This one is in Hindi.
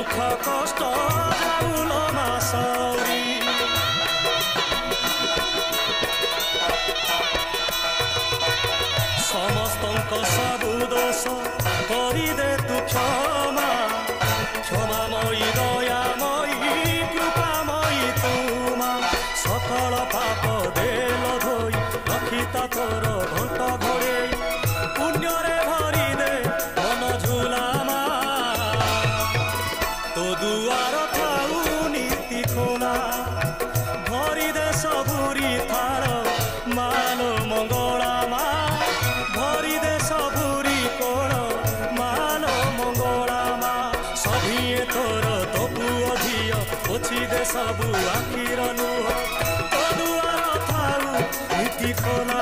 दुख कष्ट जाऊल मासौरी समस्त सबु दोष करिदे तू क्षमा क्षमामयी दयामयी कृपामयी तुमा सकल पाप देल धोई रखिता तोर घंट घोड़े पुण्य भरी दे मन झुलामा तो दुआर थाऊ नीति खोला भरी दे सबुरी थार मान मंगला मा भरी दे सबुरी कोण मान मंगला मा सभिए तोर तपु अधिया पोछि दे सबु आखिर लुह तो दुआर थाऊ नीति खोला।